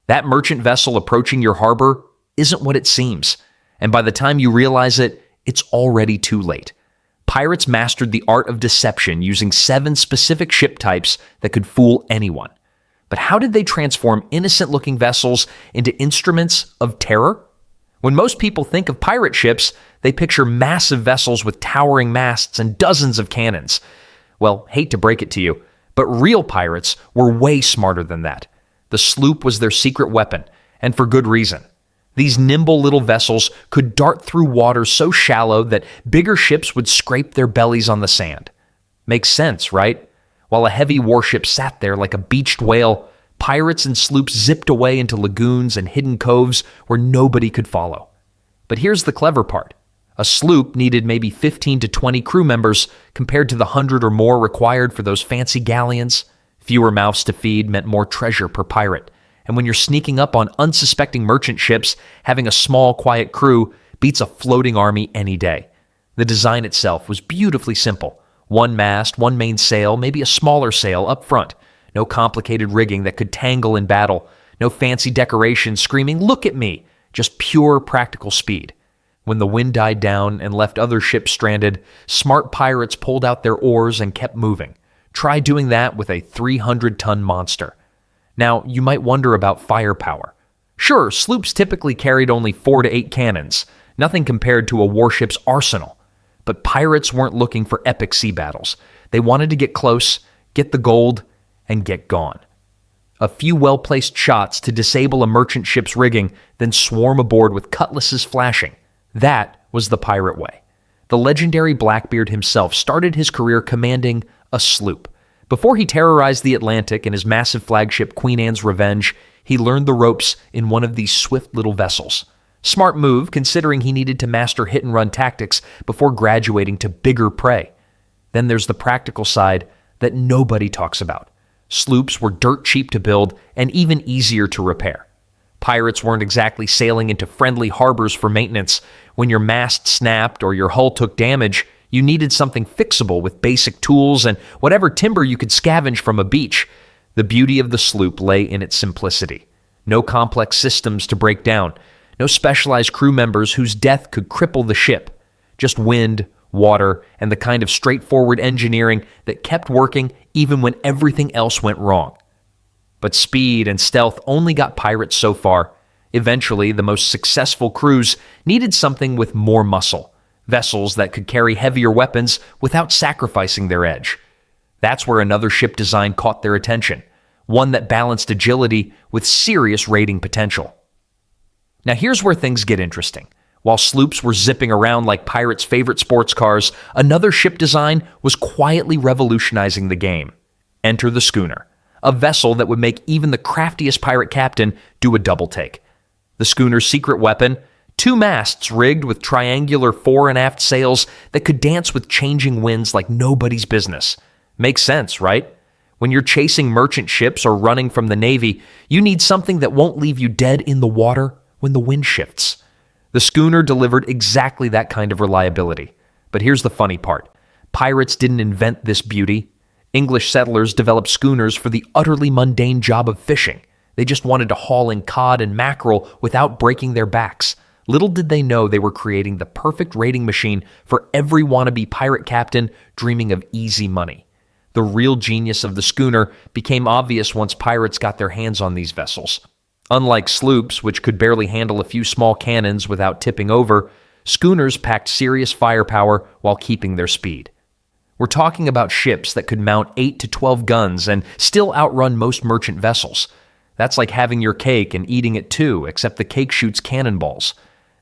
That merchant vessel approaching your harbor isn't what it seems, and by the time you realize it, it's already too late. Pirates mastered the art of deception using 7 specific ship types that could fool anyone. But how did they transform innocent-looking vessels into instruments of terror? When most people think of pirate ships, they picture massive vessels with towering masts and dozens of cannons. Well, hate to break it to you, but real pirates were way smarter than that. The sloop was their secret weapon, and for good reason. These nimble little vessels could dart through water so shallow that bigger ships would scrape their bellies on the sand. Makes sense, right? While a heavy warship sat there like a beached whale, pirates and sloops zipped away into lagoons and hidden coves where nobody could follow. But here's the clever part. A sloop needed maybe 15 to 20 crew members compared to the 100 or more required for those fancy galleons. Fewer mouths to feed meant more treasure per pirate. And when you're sneaking up on unsuspecting merchant ships, having a small, quiet crew beats a floating army any day. The design itself was beautifully simple. 1 mast, 1 main sail, maybe a smaller sail up front. No complicated rigging that could tangle in battle. No fancy decorations screaming, "Look at me!" Just pure practical speed. When the wind died down and left other ships stranded, smart pirates pulled out their oars and kept moving. Try doing that with a 300-ton monster. Now, you might wonder about firepower. Sure, sloops typically carried only 4 to 8 cannons, nothing compared to a warship's arsenal. But pirates weren't looking for epic sea battles. They wanted to get close, get the gold, and get gone. A few well-placed shots to disable a merchant ship's rigging, then swarm aboard with cutlasses flashing. That was the pirate way. The legendary Blackbeard himself started his career commanding a sloop. Before he terrorized the Atlantic in his massive flagship Queen Anne's Revenge, he learned the ropes in one of these swift little vessels. Smart move, considering he needed to master hit-and-run tactics before graduating to bigger prey. Then there's the practical side that nobody talks about. Sloops were dirt cheap to build and even easier to repair. Pirates weren't exactly sailing into friendly harbors for maintenance. When your mast snapped or your hull took damage, you needed something fixable with basic tools and whatever timber you could scavenge from a beach. The beauty of the sloop lay in its simplicity. No complex systems to break down. No specialized crew members whose death could cripple the ship. Just wind, water, and the kind of straightforward engineering that kept working even when everything else went wrong. But speed and stealth only got pirates so far. Eventually, the most successful crews needed something with more muscle. Vessels that could carry heavier weapons without sacrificing their edge. That's where another ship design caught their attention. One that balanced agility with serious raiding potential. Now here's where things get interesting. While sloops were zipping around like pirates' favorite sports cars, another ship design was quietly revolutionizing the game. Enter the schooner. A vessel that would make even the craftiest pirate captain do a double take. The schooner's secret weapon, 2 masts rigged with triangular fore and aft sails that could dance with changing winds like nobody's business. Makes sense, right? When you're chasing merchant ships or running from the Navy, you need something that won't leave you dead in the water when the wind shifts. The schooner delivered exactly that kind of reliability. But here's the funny part. Pirates didn't invent this beauty. English settlers developed schooners for the utterly mundane job of fishing. They just wanted to haul in cod and mackerel without breaking their backs. Little did they know they were creating the perfect raiding machine for every wannabe pirate captain dreaming of easy money. The real genius of the schooner became obvious once pirates got their hands on these vessels. Unlike sloops, which could barely handle a few small cannons without tipping over, schooners packed serious firepower while keeping their speed. We're talking about ships that could mount 8 to 12 guns and still outrun most merchant vessels. That's like having your cake and eating it too, except the cake shoots cannonballs.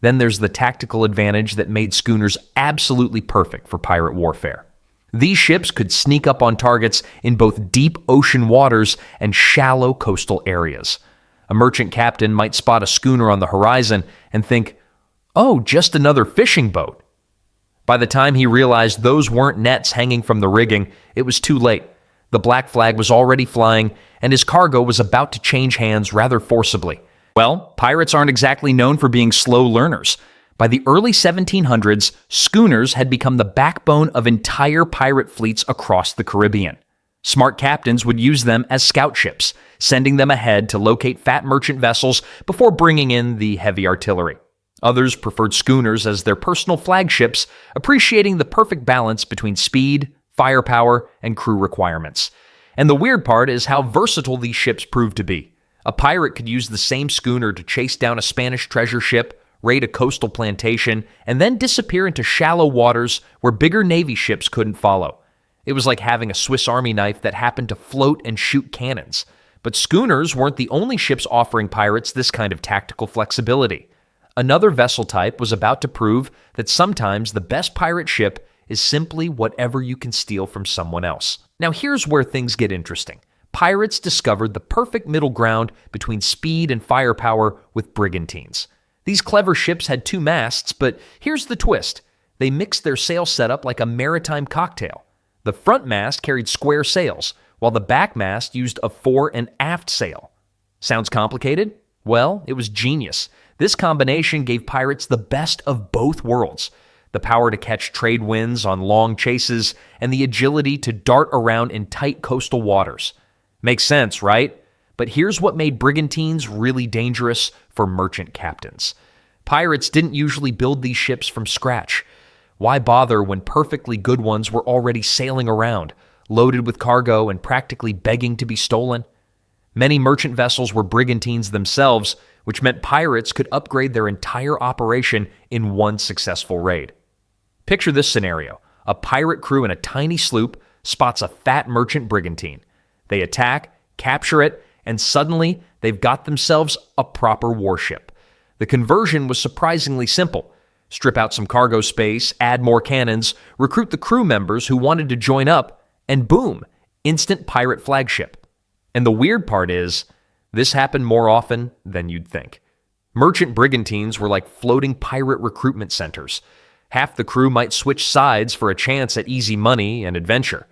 Then there's the tactical advantage that made schooners absolutely perfect for pirate warfare. These ships could sneak up on targets in both deep ocean waters and shallow coastal areas. A merchant captain might spot a schooner on the horizon and think, "Oh, just another fishing boat." By the time he realized those weren't nets hanging from the rigging, it was too late. The black flag was already flying, and his cargo was about to change hands rather forcibly. Well, pirates aren't exactly known for being slow learners. By the early 1700s, schooners had become the backbone of entire pirate fleets across the Caribbean. Smart captains would use them as scout ships, sending them ahead to locate fat merchant vessels before bringing in the heavy artillery. Others preferred schooners as their personal flagships, appreciating the perfect balance between speed, firepower, and crew requirements. And the weird part is how versatile these ships proved to be. A pirate could use the same schooner to chase down a Spanish treasure ship, raid a coastal plantation, and then disappear into shallow waters where bigger Navy ships couldn't follow. It was like having a Swiss Army knife that happened to float and shoot cannons. But schooners weren't the only ships offering pirates this kind of tactical flexibility. Another vessel type was about to prove that sometimes the best pirate ship is simply whatever you can steal from someone else. Now here's where things get interesting. Pirates discovered the perfect middle ground between speed and firepower with brigantines. These clever ships had two masts, but here's the twist. They mixed their sail setup like a maritime cocktail. The front mast carried square sails, while the back mast used a fore and aft sail. Sounds complicated? Well, it was genius. This combination gave pirates the best of both worlds. The power to catch trade winds on long chases, and the agility to dart around in tight coastal waters. Makes sense, right? But here's what made brigantines really dangerous for merchant captains. Pirates didn't usually build these ships from scratch. Why bother when perfectly good ones were already sailing around, loaded with cargo and practically begging to be stolen? Many merchant vessels were brigantines themselves, which meant pirates could upgrade their entire operation in one successful raid. Picture this scenario. A pirate crew in a tiny sloop spots a fat merchant brigantine. They attack, capture it, and suddenly they've got themselves a proper warship. The conversion was surprisingly simple. Strip out some cargo space, add more cannons, recruit the crew members who wanted to join up, and boom, instant pirate flagship. And the weird part is, this happened more often than you'd think. Merchant brigantines were like floating pirate recruitment centers. Half the crew might switch sides for a chance at easy money and adventure.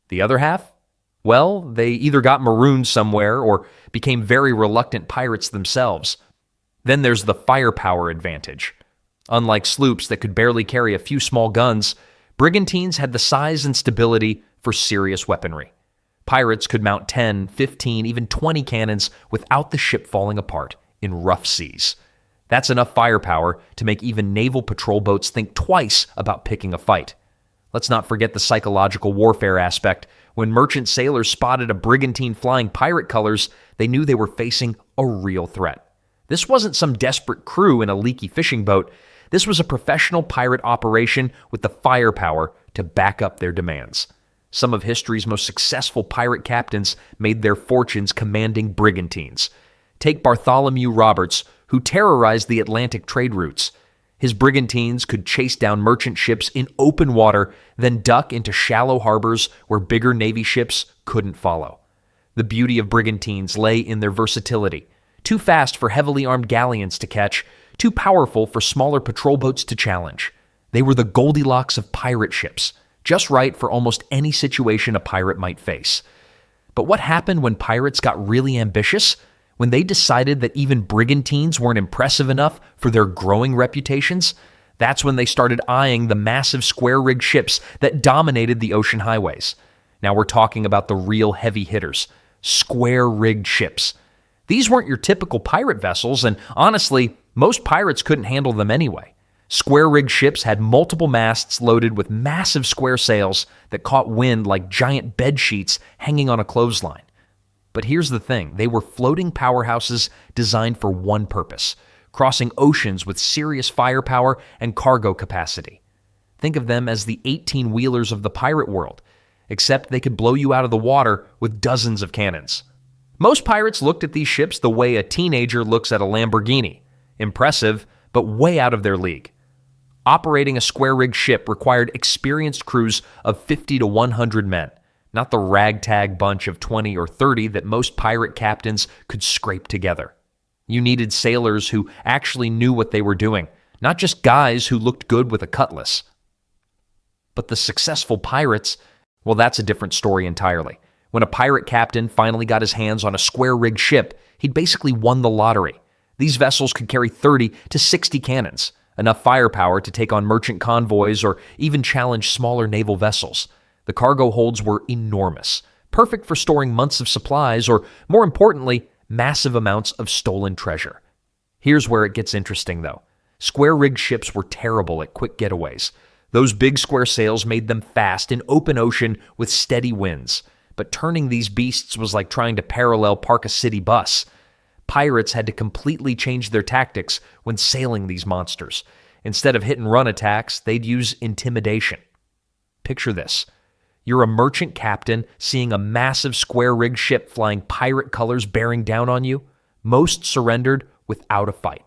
The other half? Well, they either got marooned somewhere or became very reluctant pirates themselves. Then there's the firepower advantage. Unlike sloops that could barely carry a few small guns, brigantines had the size and stability for serious weaponry. Pirates could mount 10, 15, even 20 cannons without the ship falling apart in rough seas. That's enough firepower to make even naval patrol boats think twice about picking a fight. Let's not forget the psychological warfare aspect. When merchant sailors spotted a brigantine flying pirate colors, they knew they were facing a real threat. This wasn't some desperate crew in a leaky fishing boat. This was a professional pirate operation with the firepower to back up their demands. Some of history's most successful pirate captains made their fortunes commanding brigantines. Take Bartholomew Roberts, who terrorized the Atlantic trade routes. His brigantines could chase down merchant ships in open water, then duck into shallow harbors where bigger Navy ships couldn't follow. The beauty of brigantines lay in their versatility. Too fast for heavily armed galleons to catch, too powerful for smaller patrol boats to challenge. They were the Goldilocks of pirate ships, just right for almost any situation a pirate might face. But what happened when pirates got really ambitious? When they decided that even brigantines weren't impressive enough for their growing reputations? That's when they started eyeing the massive square-rigged ships that dominated the ocean highways. Now we're talking about the real heavy hitters, square-rigged ships. These weren't your typical pirate vessels, and honestly, most pirates couldn't handle them anyway. Square-rigged ships had multiple masts loaded with massive square sails that caught wind like giant bed sheets hanging on a clothesline. But here's the thing, they were floating powerhouses designed for one purpose, crossing oceans with serious firepower and cargo capacity. Think of them as the 18-wheelers of the pirate world, except they could blow you out of the water with dozens of cannons. Most pirates looked at these ships the way a teenager looks at a Lamborghini. Impressive, but way out of their league. Operating a square-rigged ship required experienced crews of 50 to 100 men, not the ragtag bunch of 20 or 30 that most pirate captains could scrape together. You needed sailors who actually knew what they were doing, not just guys who looked good with a cutlass. But the successful pirates, well, that's a different story entirely. When a pirate captain finally got his hands on a square-rigged ship, he'd basically won the lottery. These vessels could carry 30 to 60 cannons, enough firepower to take on merchant convoys or even challenge smaller naval vessels. The cargo holds were enormous. perfect for storing months of supplies or, more importantly, massive amounts of stolen treasure. Here's where it gets interesting, though. Square-rigged ships were terrible at quick getaways. Those big square sails made them fast in open ocean with steady winds. But turning these beasts was like trying to parallel park a city bus. Pirates had to completely change their tactics when sailing these monsters. Instead of hit-and-run attacks, they'd use intimidation. Picture this. You're a merchant captain seeing a massive square-rigged ship flying pirate colors bearing down on you. Most surrendered without a fight.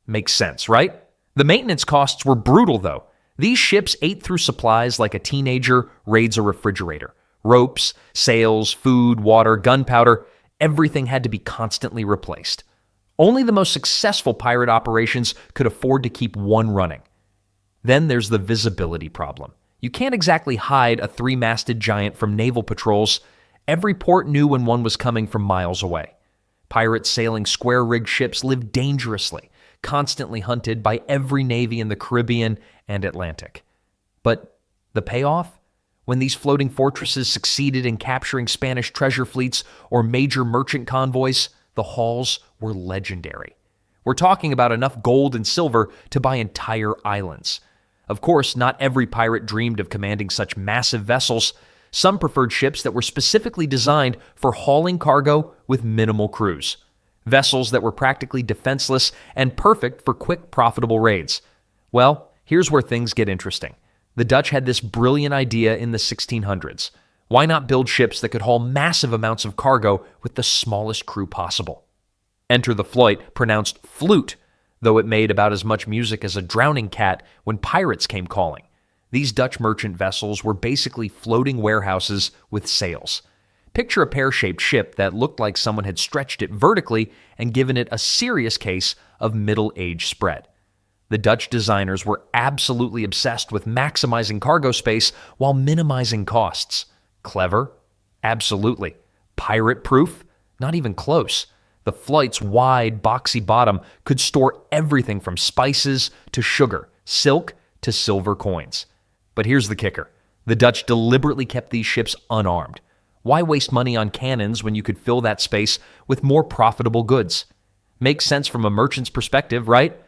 Makes sense, right? The maintenance costs were brutal, though. These ships ate through supplies like a teenager raids a refrigerator. Ropes, sails, food, water, gunpowder, everything had to be constantly replaced. Only the most successful pirate operations could afford to keep one running. Then there's the visibility problem. You can't exactly hide a three-masted giant from naval patrols. Every port knew when one was coming from miles away. Pirates sailing square-rigged ships lived dangerously, constantly hunted by every navy in the Caribbean and Atlantic. But the payoff? When these floating fortresses succeeded in capturing Spanish treasure fleets or major merchant convoys, the hauls were legendary. We're talking about enough gold and silver to buy entire islands. Of course, not every pirate dreamed of commanding such massive vessels. Some preferred ships that were specifically designed for hauling cargo with minimal crews. Vessels that were practically defenseless and perfect for quick, profitable raids. Well, here's where things get interesting. The Dutch had this brilliant idea in the 1600s. Why not build ships that could haul massive amounts of cargo with the smallest crew possible? Enter the fluyt, pronounced flute, though it made about as much music as a drowning cat when pirates came calling. These Dutch merchant vessels were basically floating warehouses with sails. Picture a pear-shaped ship that looked like someone had stretched it vertically and given it a serious case of middle age spread. The Dutch designers were absolutely obsessed with maximizing cargo space while minimizing costs. Clever? Absolutely. Pirate-proof? Not even close. The fluyt's wide, boxy bottom could store everything from spices to sugar, silk to silver coins. But here's the kicker. The Dutch deliberately kept these ships unarmed. Why waste money on cannons when you could fill that space with more profitable goods? Makes sense from a merchant's perspective, right?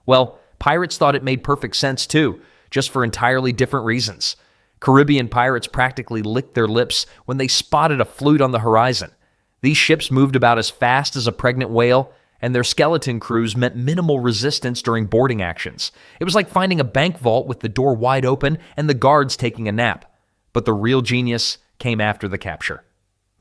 Well, pirates thought it made perfect sense too, just for entirely different reasons. Caribbean pirates practically licked their lips when they spotted a flute on the horizon. These ships moved about as fast as a pregnant whale, and their skeleton crews meant minimal resistance during boarding actions. It was like finding a bank vault with the door wide open and the guards taking a nap. But the real genius came after the capture.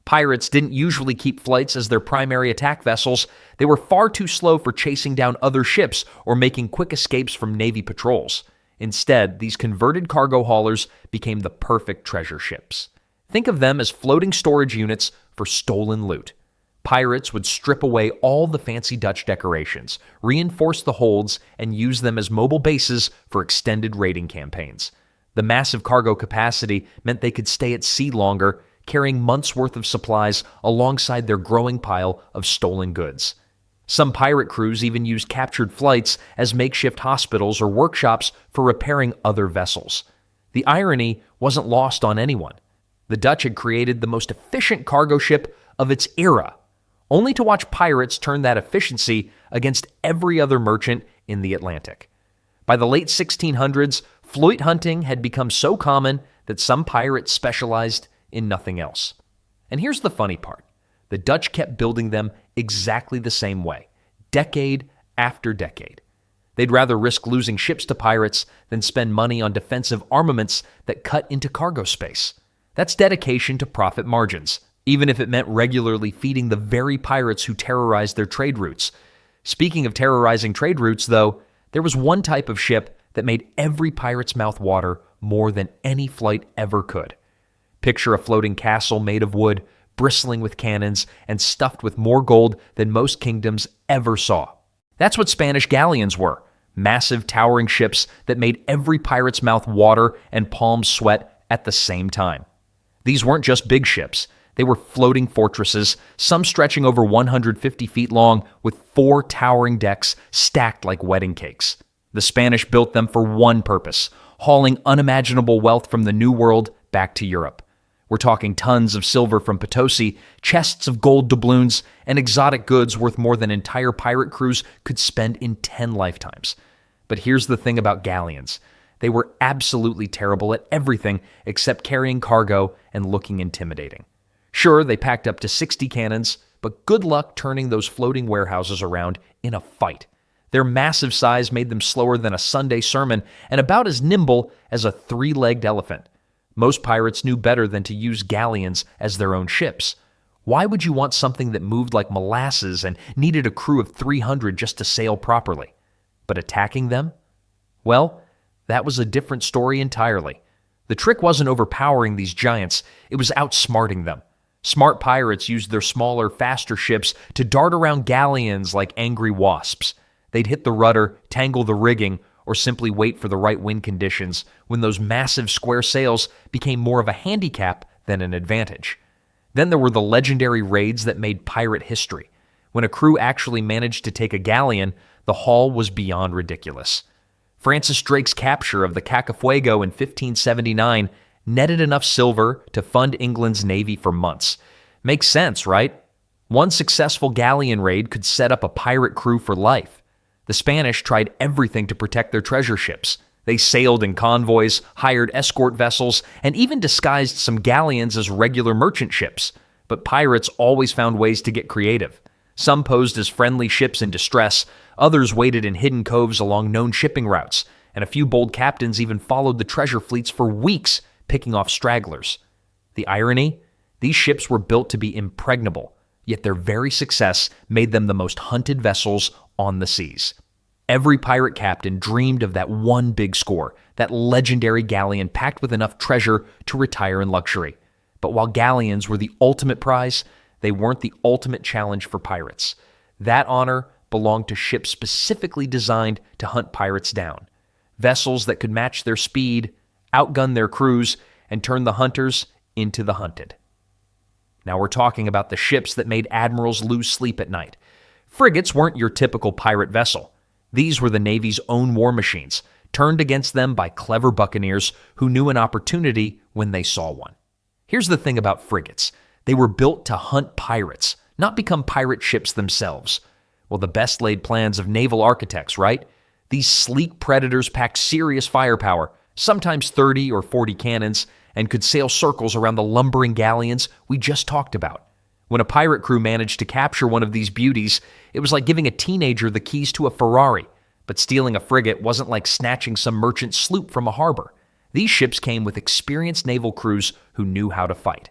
Pirates didn't usually keep fluyts as their primary attack vessels. They were far too slow for chasing down other ships or making quick escapes from Navy patrols. Instead, these converted cargo haulers became the perfect treasure ships. Think of them as floating storage units for stolen loot. Pirates would strip away all the fancy Dutch decorations, reinforce the holds, and use them as mobile bases for extended raiding campaigns. The massive cargo capacity meant they could stay at sea longer, carrying months' worth of supplies alongside their growing pile of stolen goods. Some pirate crews even used captured fluyts as makeshift hospitals or workshops for repairing other vessels. The irony wasn't lost on anyone. The Dutch had created the most efficient cargo ship of its era, only to watch pirates turn that efficiency against every other merchant in the Atlantic. By the late 1600s, fluyt hunting had become so common that some pirates specialized in nothing else. And here's the funny part. The Dutch kept building them exactly the same way, decade after decade. They'd rather risk losing ships to pirates than spend money on defensive armaments that cut into cargo space. That's dedication to profit margins, even if it meant regularly feeding the very pirates who terrorized their trade routes. Speaking of terrorizing trade routes, though, there was one type of ship that made every pirate's mouth water more than any fluyt ever could. Picture a floating castle made of wood, bristling with cannons, and stuffed with more gold than most kingdoms ever saw. That's what Spanish galleons were, massive towering ships that made every pirate's mouth water and palms sweat at the same time. These weren't just big ships. They were floating fortresses, some stretching over 150 feet long, with 4 towering decks stacked like wedding cakes. The Spanish built them for one purpose: hauling unimaginable wealth from the New World back to Europe. We're talking tons of silver from Potosi, chests of gold doubloons, and exotic goods worth more than entire pirate crews could spend in 10 lifetimes. But here's the thing about galleons. They were absolutely terrible at everything except carrying cargo and looking intimidating. Sure, they packed up to 60 cannons, but good luck turning those floating warehouses around in a fight. Their massive size made them slower than a Sunday sermon and about as nimble as a three-legged elephant. Most pirates knew better than to use galleons as their own ships. Why would you want something that moved like molasses and needed a crew of 300 just to sail properly? But attacking them? Well, that was a different story entirely. The trick wasn't overpowering these giants, it was outsmarting them. Smart pirates used their smaller, faster ships to dart around galleons like angry wasps. They'd hit the rudder, tangle the rigging, or simply wait for the right wind conditions when those massive square sails became more of a handicap than an advantage. Then there were the legendary raids that made pirate history. When a crew actually managed to take a galleon, the haul was beyond ridiculous. Francis Drake's capture of the Cacafuego in 1579 netted enough silver to fund England's navy for months. Makes sense, right? One successful galleon raid could set up a pirate crew for life. The Spanish tried everything to protect their treasure ships. They sailed in convoys, hired escort vessels, and even disguised some galleons as regular merchant ships. But pirates always found ways to get creative. Some posed as friendly ships in distress, others waited in hidden coves along known shipping routes, and a few bold captains even followed the treasure fleets for weeks, picking off stragglers. The irony? These ships were built to be impregnable, yet their very success made them the most hunted vessels on the seas. Every pirate captain dreamed of that one big score, that legendary galleon packed with enough treasure to retire in luxury. But while galleons were the ultimate prize, they weren't the ultimate challenge for pirates. That honor belonged to ships specifically designed to hunt pirates down. Vessels that could match their speed, outgun their crews, and turn the hunters into the hunted. Now we're talking about the ships that made admirals lose sleep at night. Frigates weren't your typical pirate vessel. These were the Navy's own war machines, turned against them by clever buccaneers who knew an opportunity when they saw one. Here's the thing about frigates. They were built to hunt pirates, not become pirate ships themselves. Well, the best laid plans of naval architects, right? These sleek predators packed serious firepower, sometimes 30 or 40 cannons, and could sail circles around the lumbering galleons we just talked about. When a pirate crew managed to capture one of these beauties, it was like giving a teenager the keys to a Ferrari. But stealing a frigate wasn't like snatching some merchant sloop from a harbor. These ships came with experienced naval crews who knew how to fight.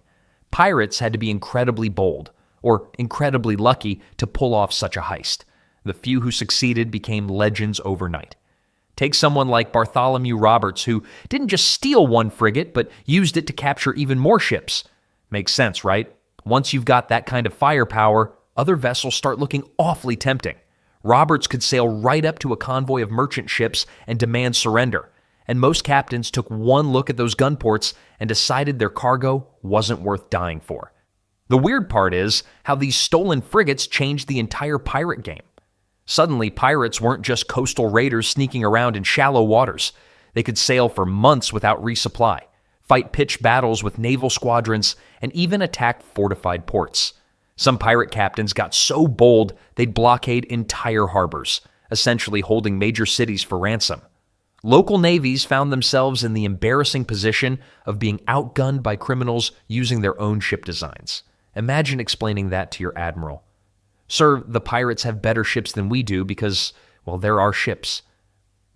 Pirates had to be incredibly bold, or incredibly lucky to pull off such a heist. The few who succeeded became legends overnight. Take someone like Bartholomew Roberts, who didn't just steal one frigate, but used it to capture even more ships. Makes sense, right? Once you've got that kind of firepower, other vessels start looking awfully tempting. Roberts could sail right up to a convoy of merchant ships and demand surrender, and most captains took one look at those gun ports and decided their cargo wasn't worth dying for. The weird part is how these stolen frigates changed the entire pirate game. Suddenly, pirates weren't just coastal raiders sneaking around in shallow waters. They could sail for months without resupply, fight pitched battles with naval squadrons, and even attack fortified ports. Some pirate captains got so bold they'd blockade entire harbors, essentially holding major cities for ransom. Local navies found themselves in the embarrassing position of being outgunned by criminals using their own ship designs. Imagine explaining that to your admiral. Sir, the pirates have better ships than we do because, well, they're our ships.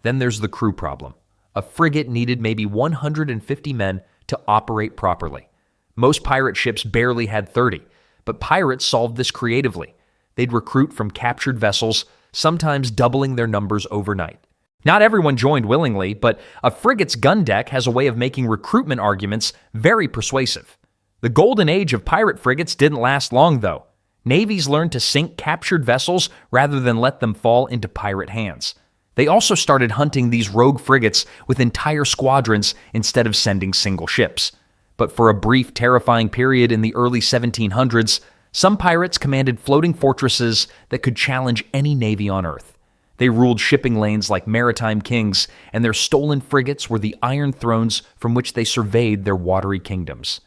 Then there's the crew problem. A frigate needed maybe 150 men to operate properly. Most pirate ships barely had 30, but pirates solved this creatively. They'd recruit from captured vessels, sometimes doubling their numbers overnight. Not everyone joined willingly, but a frigate's gun deck has a way of making recruitment arguments very persuasive. The golden age of pirate frigates didn't last long, though. Navies learned to sink captured vessels rather than let them fall into pirate hands. They also started hunting these rogue frigates with entire squadrons instead of sending single ships. But for a brief, terrifying period in the early 1700s, some pirates commanded floating fortresses that could challenge any navy on Earth. They ruled shipping lanes like maritime kings, and their stolen frigates were the iron thrones from which they surveyed their watery kingdoms.